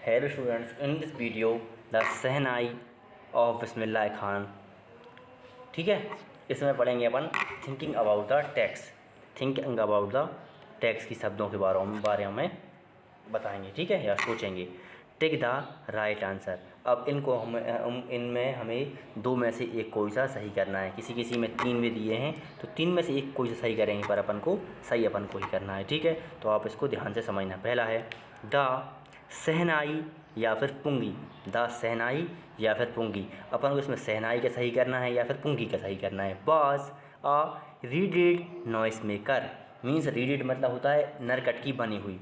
Hello students, in this video the shehnai of Bismillah Khan. ठीक है, इसमें पढ़ेंगे अपन थिंकिंग अबाउट द टेक्स्ट की शब्दों के बारे में बताएंगे। ठीक है, या सोचेंगे। Tick the right answer. अब इनको इनमें हमें दो में से एक कोई सा सही करना है। किसी किसी में तीन भी दिए हैं तो तीन में से एक कोई सा सही करेंगे, पर अपन को ही करना है। ठीक है, तो आप इसको ध्यान से समझना। पहला है द शहनाई या फिर पुंगी। द शहनाई या फिर पुंगी। अपन को इसमें शहनाई का सही करना है या फिर पुंगी का सही करना है। Was a readed noise maker. Means readed मतलब होता है नरकट की बनी हुई।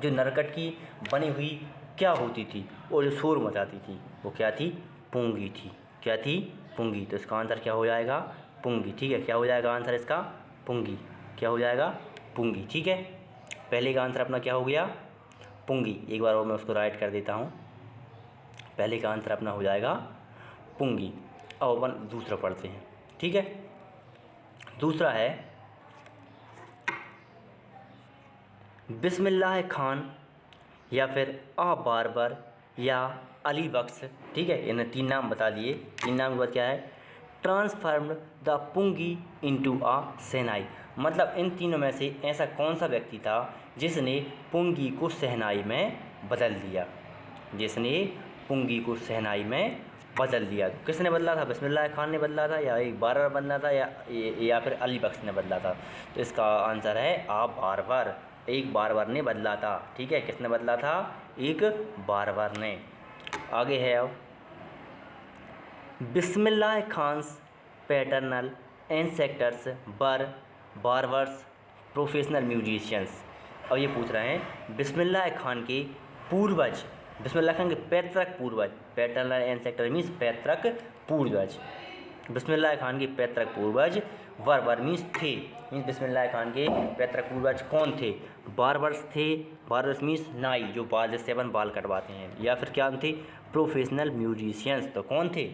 जो नरकट की बनी हुई क्या होती थी और जो शोर मचाती थी वो क्या थी? पुंगी थी। क्या थी? पुंगी। तो इसका आंसर क्या हो जाएगा? पुंगी। ठीक है, क्या हो जाएगा आंसर इसका? पुंगी। क्या हो जाएगा? पुंगी। ठीक है, पहले का आंसर अपना क्या हो गया? पुंगी। एक बार और मैं उसको राइट कर देता हूँ। पहले का आंसर अपना हो जाएगा पुंगी। अब अपन दूसरा पढ़ते हैं। ठीक है, दूसरा है बिस्मिल्लाह खान या फिर आ बारबर या अली बख्श। ठीक है, इन्हें तीन नाम बता दिए। तीन नाम के बाद क्या है? ट्रांसफॉर्म्ड द पुंगी इनटू आ शहनाई। मतलब इन तीनों में से ऐसा कौन सा व्यक्ति था जिसने पुंगी को शहनाई में बदल दिया? जिसने पुंगी को शहनाई में बदल दिया। तो किसने बदला था? बिस्मिल्लाह खान ने बदला था, या एक बारबर बदला था, या फिर अली बख्श ने बदला था? तो इसका आंसर है आ बारबर। एक बारबर ने बदला था। ठीक है, किसने बदला था? एक बारबर ने। आगे है अब Bismillah Khan's paternal ancestors were barbers professional musicians. अब ये पूछ रहे हैं बिस्मिल्लाह खान के पूर्वज, बिस्मिल्लाह खान के पैतृक पूर्वज। पैटर्नल एंसेस्टर मीन्स पैतृक पूर्वज। बिस्मिल्लाह खान के पैतृक पूर्वज वर मीन्स थे। मीन्स बिस्मिल्लाह खान के पैतृक पूर्वज कौन थे? बारबर्स थे। बारबर्स मीन्स नाई, जो बाल जिससे अपन बाल कटवाते हैं। या फिर क्या थे? Professional musicians. तो कौन थे?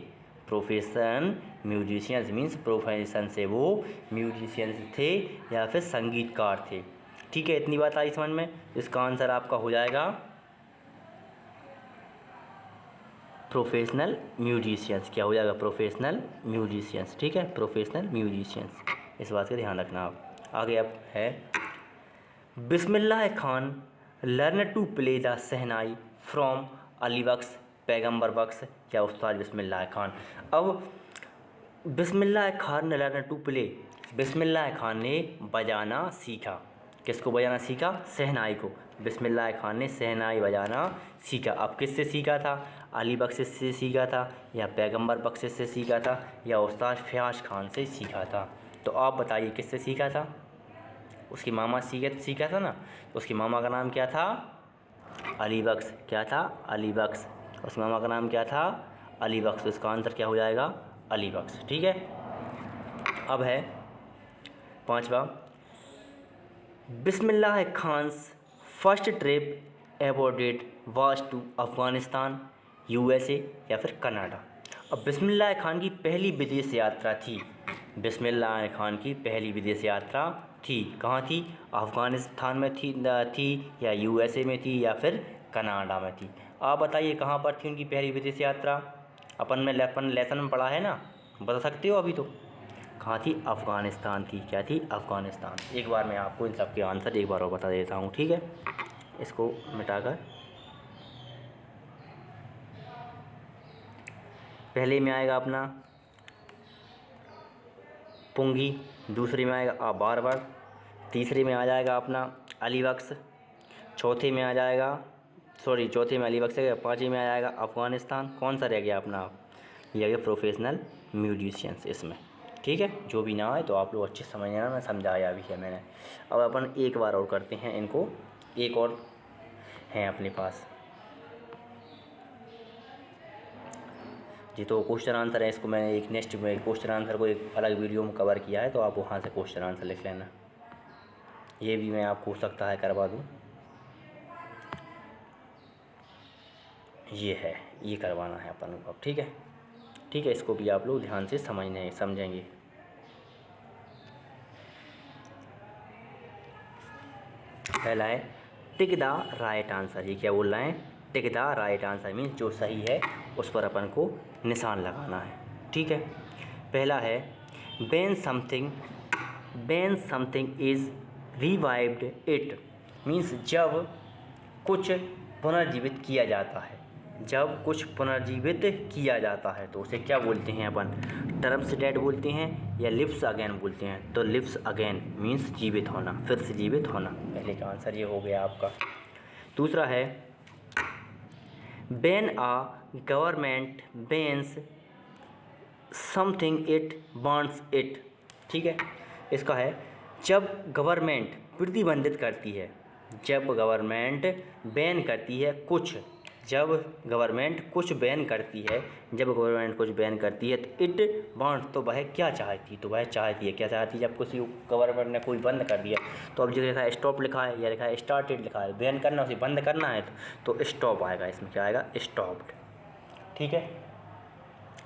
प्रोफेशन म्यूजिशियंस मीन्स प्रोफेशन से वो म्यूजिशियंस थे या फिर संगीतकार थे। ठीक है, इतनी बात आई समझ में। इसका आंसर आपका हो जाएगा प्रोफेशनल म्यूजिशियंस। क्या हो जाएगा? Professional musicians. ठीक है, प्रोफेशनल म्यूजिशियंस, इस बात का ध्यान रखना आप। आगे अब है Bismillah Khan learn to play the shehnai from Ali Bakhsh, Paigambar Bakhsh या उस्ताद बिस्मिल्लाह खान। अब बिस्मिल्लाह खान ने learn to play, Bismillah Khan ने बजाना सीखा। किसको बजाना सीखा? शहनाई को। बिस्मिल्लाह खान ने शहनाई बजाना सीखा। अब किससे सीखा था? अली बख्श से सीखा था, या पैगम्बर बख्श से सीखा था, या उस्ताद फयाज खान से सीखा था? तो आप बताइए किससे सीखा था? उसकी मामा सीखा था ना। तो उसकी मामा का नाम क्या था? अली बख्श। क्या था? अली बख्श। उसकी मामा का नाम क्या था? अली बख्श। तो इसका आंसर क्या हो जाएगा? अली बख्श। ठीक है, अब है पांचवा Bismillah Khan's first trip aborted was to Afghanistan, USA या फिर कनाडा। अब बिस्मिल्लाह खान की पहली विदेश यात्रा थी। बिस्मिल्लाह खान की पहली विदेश यात्रा थी, कहाँ थी? अफ़गानिस्तान में थी या यूएसए में थी या फिर कनाडा में थी? आप बताइए कहाँ पर थी उनकी पहली विदेश यात्रा? अपन लेसन में पढ़ा है ना, बता सकते हो अभी तो। कहाँ थी? अफ़गानिस्तान थी। क्या थी? अफ़गानिस्तान। एक बार मैं आपको इन सब के आंसर एक बार और बता देता हूँ। ठीक है, इसको मिटाकर पहले में आएगा अपना पुंगी, दूसरे में आएगा बारबर, तीसरे में आ जाएगा अपना अली बख्श, चौथे में अली बख्श है, पाँचवें में आ जाएगा अफ़गानिस्तान। कौन सा रह गया अपना? ये गया प्रोफेशनल म्यूजिशियंस इसमें। ठीक है, जो भी ना आए तो आप लोग अच्छे समझ लेना, मैं समझाया भी है मैंने। अब अपन एक बार और करते हैं इनको, एक और हैं अपने पास जी। तो क्वेश्चन आंसर है, इसको मैंने एक नेक्स्ट में क्वेश्चन आंसर को एक अलग वीडियो में कवर किया है, तो आप वहाँ से क्वेश्चन आंसर लिख लेना। ये भी मैं आपको हो सकता है करवा दूँ। ये है, ये करवाना है अपन को अब। ठीक है, ठीक है, इसको भी आप लोग ध्यान से समझेंगे। पहला है टिक द राइट आंसर। ये क्या बोल रहे हैं, tick the right answer means जो सही है उस पर अपन को निशान लगाना है। ठीक है, पहला है when something is revived it means जब कुछ पुनर्जीवित किया जाता है, जब कुछ पुनर्जीवित किया जाता है तो उसे क्या बोलते हैं अपन, टर्म्स डेड बोलते हैं या लिव्स अगेन बोलते हैं। तो लिव्स अगेन मीन्स जीवित होना, फिर से जीवित होना। पहले का आंसर ये हो गया आपका। दूसरा है when a government bans something it wants it. ठीक है, इसका है जब गवर्नमेंट प्रतिबंधित करती है, जब गवर्नमेंट बैन करती है कुछ, जब गवर्नमेंट कुछ बैन करती है, जब गवर्नमेंट कुछ बैन करती है तो इट वांट तो वह क्या चाहती, तो वह चाहती है, क्या चाहती है, जब किसी गवर्नमेंट ने कोई बंद कर दिया तो अब जो लिखा है स्टॉप लिखा है या लिखा है स्टार्टेड लिखा है, बैन करना उसे बंद करना है तो स्टॉप आएगा, इसमें क्या आएगा, स्टॉप्ड। ठीक है,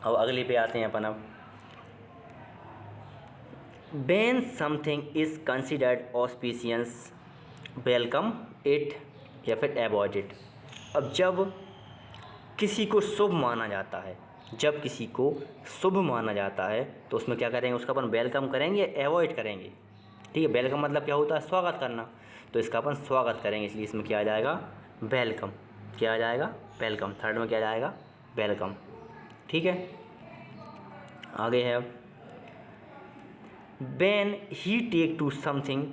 अब अगले पे आते हैं अपन। अब when something is considered auspicious welcome it या फिर अवॉइड इट। अब जब किसी को शुभ माना जाता है, जब किसी को शुभ माना जाता है तो उसमें क्या करेंगे, उसका अपन वेलकम करेंगे, अवॉइड करेंगे। ठीक है, वेलकम मतलब क्या होता है, स्वागत करना, तो इसका अपन स्वागत करेंगे, इसलिए इसमें क्या आ जाएगा, वेलकम। क्या आ जाएगा, वेलकम। थर्ड में क्या आ जाएगा, वेलकम। ठीक है, आगे है when he take to something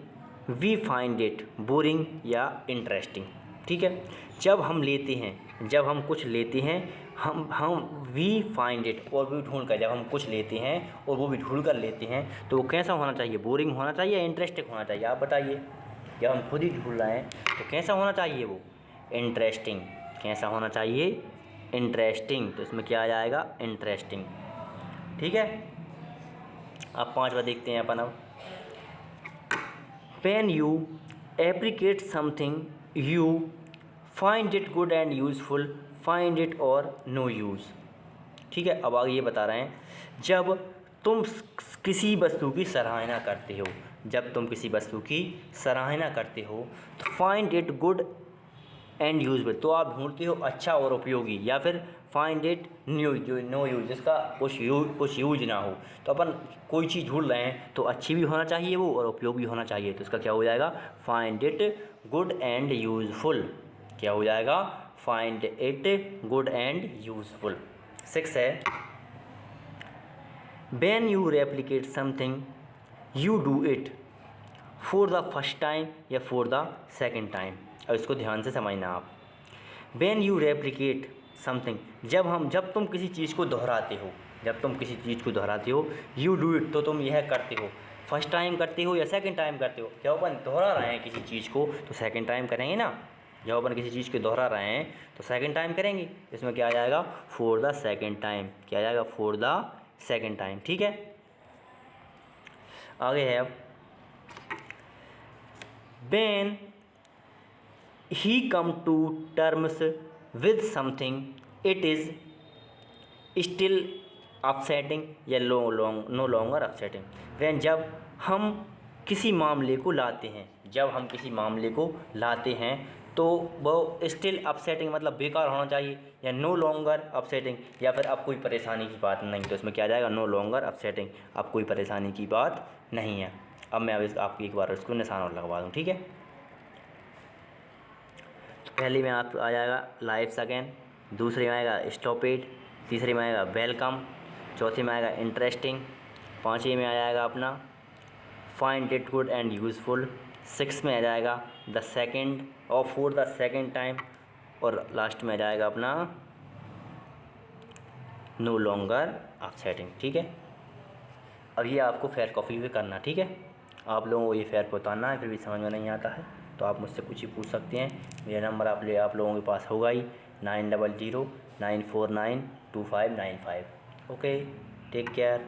we find it boring या इंटरेस्टिंग। ठीक है, जब हम लेते हैं, जब हम कुछ लेते हैं, हम वी फाइंड इट और भी ढूंढ कर, जब हम कुछ लेते हैं और वो भी ढूंढ कर लेते हैं तो वो कैसा होना चाहिए, बोरिंग होना चाहिए या इंटरेस्टिंग होना चाहिए, आप बताइए। जब हम खुद ही ढूंढ रहे हैं तो कैसा होना चाहिए वो, इंटरेस्टिंग। कैसा होना चाहिए, इंटरेस्टिंग। तो इसमें क्या आ जाएगा, इंटरेस्टिंग। ठीक है, अब पांचवा देखते हैं अपन। अब when you appreciate something you find it good and useful, find it और नो यूज़। ठीक है, अब आगे ये बता रहे हैं जब तुम किसी वस्तु की सराहना करते हो, जब तुम किसी वस्तु की सराहना करते हो तो find it good and useful, तो आप ढूंढते हो अच्छा और उपयोगी, या फिर फाइंड इट नो यूज, जिसका कुछ यूज ना हो। तो अपन कोई चीज़ ढूंढ रहे हैं तो अच्छी भी होना चाहिए वो और उपयोगी होना चाहिए, तो इसका क्या हो जाएगा, find it good and useful. क्या हो जाएगा, find it good and useful. 6 है when you replicate something you do it for the first time या फॉर द सेकेंड टाइम। अब इसको ध्यान से समझना आप। व्हेन यू रेप्लिकेट समथिंग, जब तुम किसी चीज़ को दोहराते हो, जब तुम किसी चीज़ को दोहराते हो, यू डू इट तो तुम यह करते हो, फर्स्ट टाइम करते हो या सेकंड टाइम करते हो। जब अपन दोहरा रहे हैं किसी चीज़ को तो सेकंड टाइम करेंगे ना, जब अपन किसी चीज़ को दोहरा रहे हैं तो सेकंड टाइम करेंगे। इसमें क्या आ जाएगा, फॉर द सेकंड टाइम। क्या आ जाएगा, फॉर द सेकंड टाइम। ठीक है, आगे है अब when he come to terms with something it is still upsetting या नो लॉन्गर अपसेटिंग। व्हेन जब हम किसी मामले को लाते हैं, जब हम किसी मामले को लाते हैं तो वो स्टिल अपसेटिंग मतलब बेकार होना चाहिए, या नो लॉन्गर अपसेटिंग या फिर अब कोई परेशानी की बात नहीं। तो इसमें क्या आ जाएगा, नो लॉन्गर अपसेटिंग, अब कोई परेशानी की बात नहीं है। अब मैं आपकी एक बार इसको निशान और लगवा दूँ। ठीक है, पहले में आप आ जाएगा लाइफ्स अगेन, दूसरे में आएगा स्टॉप इट, तीसरे में आएगा वेलकम, चौथे में आएगा इंटरेस्टिंग, पाँचवें में आ जाएगा अपना find it good and useful, 6 में आ जाएगा द सेकंड और फॉर द सेकंड टाइम, और लास्ट में आ जाएगा अपना नो लॉन्गर अपसेटिंग। ठीक है, अब ये आपको फेयर कॉपी भी करना। ठीक है, आप लोगों को ये फेयर पे उतारना है, फिर भी समझ में नहीं आता है तो आप मुझसे कुछ ही पूछ सकते हैं। मेरा नंबर आप लोगों के पास होगा ही 9009492595। Okay, take care.